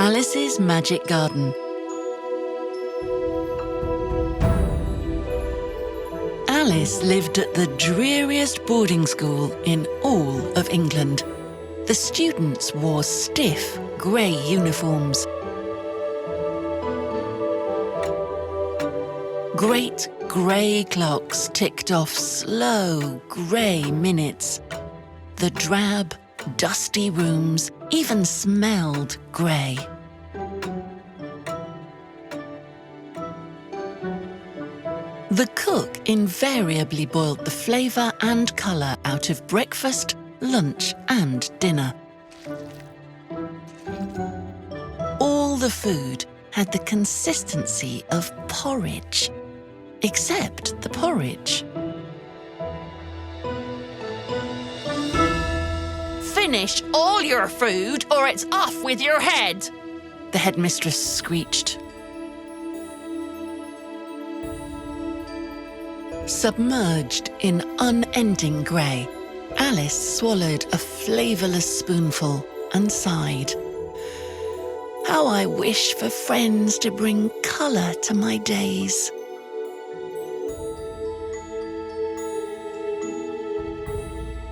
Alice's Magic Garden. Alice lived at the dreariest boarding school in all of England. The students wore stiff, grey uniforms. Great grey clocks ticked off slow, grey minutes. The drab, dusty rooms even smelled grey. The cook invariably boiled the flavour and colour out of breakfast, lunch and dinner. All the food had the consistency of porridge, except the porridge. Finish all your food or it's off with your head, the headmistress screeched. Submerged in unending grey, Alice swallowed a flavourless spoonful and sighed. How I wish for friends to bring colour to my days.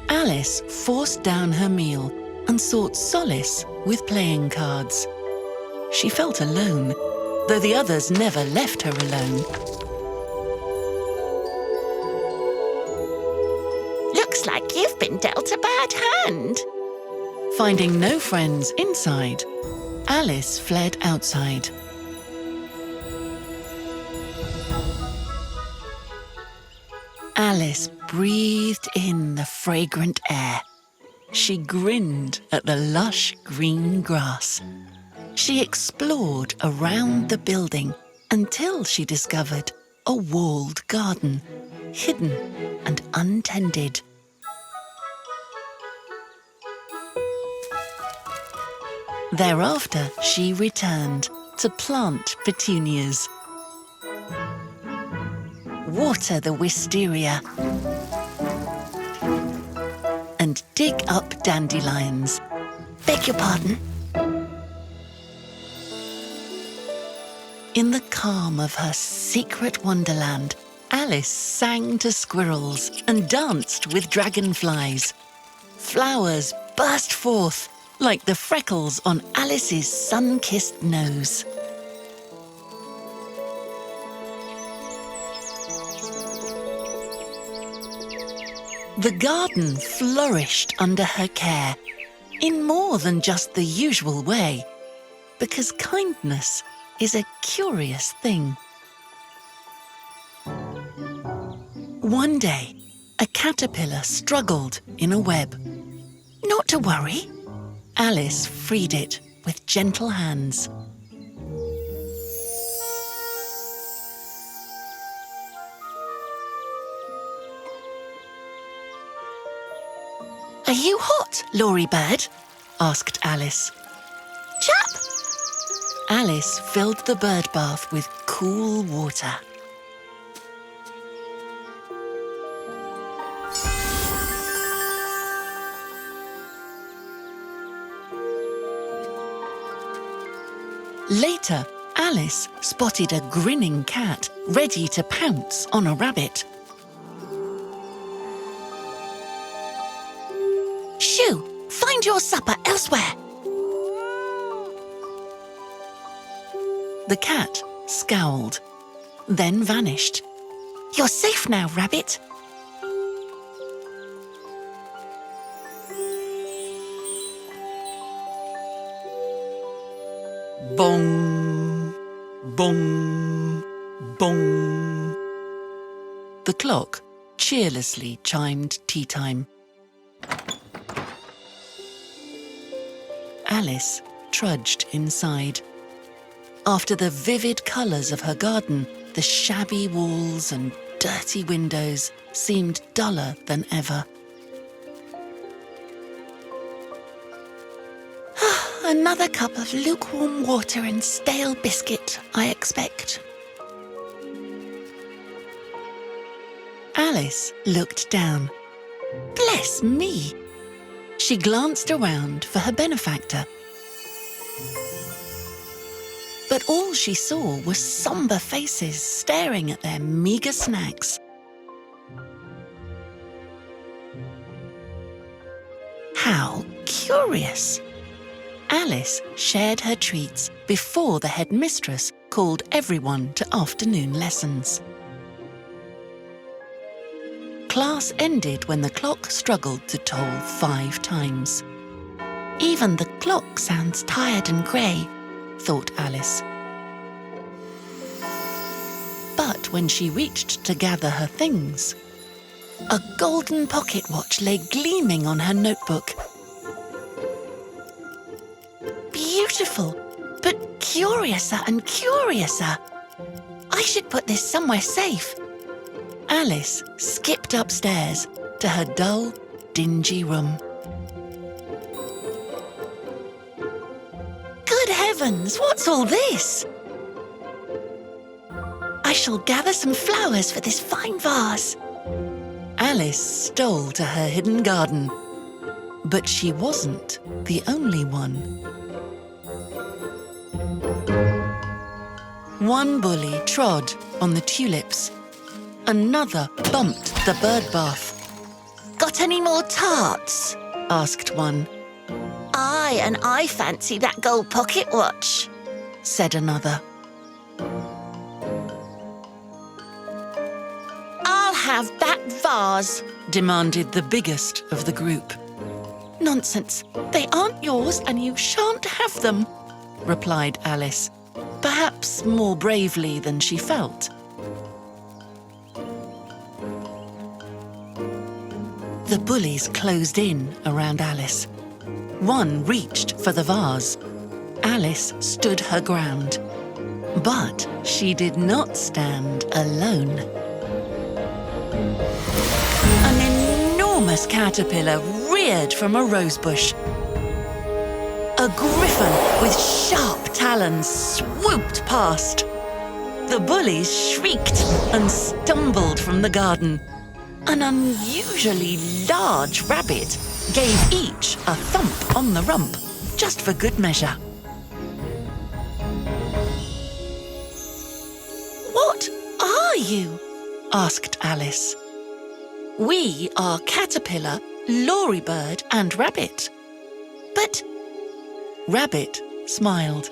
Alice forced down her meal and sought solace with playing cards. She felt alone, though the others never left her alone. looks like you've been dealt a bad hand. Finding no friends inside, Alice fled outside. Alice breathed in the fragrant air. She grinned at the lush green grass. She explored around the building until she discovered a walled garden, hidden and untended. Thereafter, she returned to plant petunias, water the wisteria, and dig up dandelions. Beg your pardon? In the calm of her secret wonderland, Alice sang to squirrels and danced with dragonflies. Flowers burst forth like the freckles on Alice's sun-kissed nose. The garden flourished under her care, in more than just the usual way, because kindness is a curious thing. One day, a caterpillar struggled in a web. Not to worry. Alice freed it with gentle hands. Are you hot, Laurie Bird? Asked Alice. Chap! Alice filled the bird bath with cool water. Later, Alice spotted a grinning cat ready to pounce on a rabbit. Shoo! Find your supper elsewhere. The cat scowled, then vanished. You're safe now, rabbit. Bong, bong, bong. The clock cheerlessly chimed tea time. Alice trudged inside. After the vivid colours of her garden, the shabby walls and dirty windows seemed duller than ever. Another cup of lukewarm water and stale biscuit, I expect. Alice looked down. Bless me! She glanced around for her benefactor. But all she saw were somber faces staring at their meagre snacks. How curious! Alice shared her treats before the headmistress called everyone to afternoon lessons. Class ended when the clock struggled to toll 5 times. Even the clock sounds tired and grey, thought Alice. But when she reached to gather her things, a golden pocket watch lay gleaming on her notebook. Beautiful, but curiouser and curiouser. I should put this somewhere safe. Alice skipped upstairs to her dull, dingy room. Good heavens, what's all this? I shall gather some flowers for this fine vase. Alice stole to her hidden garden, but she wasn't the only one. One bully trod on the tulips. Another bumped the bird bath. Got any more tarts? Asked one. Aye, and I fancy that gold pocket watch, said another. I'll have that vase, demanded the biggest of the group. Nonsense, they aren't yours and you shan't have them, replied Alice, perhaps more bravely than she felt. The bullies closed in around Alice. One reached for the vase. Alice stood her ground. But she did not stand alone. An enormous caterpillar reared from a rosebush. A griffin with sharp talons swooped past. The bullies shrieked and stumbled from the garden. An unusually large rabbit gave each a thump on the rump, just for good measure. What are you? asked Alice. We are Caterpillar, Lorybird and Rabbit. But Rabbit smiled.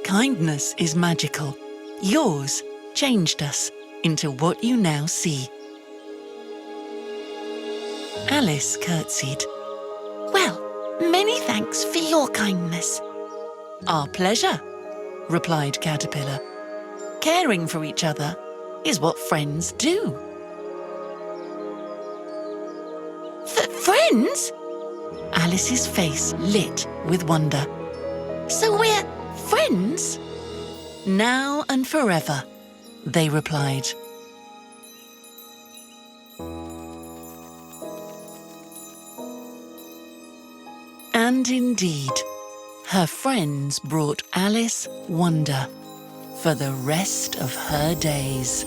Kindness is magical. Yours changed us into what you now see. Alice curtsied. Well, many thanks for your kindness. Our pleasure, replied Caterpillar. Caring for each other is what friends do. Friends? Alice's face lit with wonder. So we're friends? Now and forever, they replied. And indeed, her friends brought Alice wonder for the rest of her days.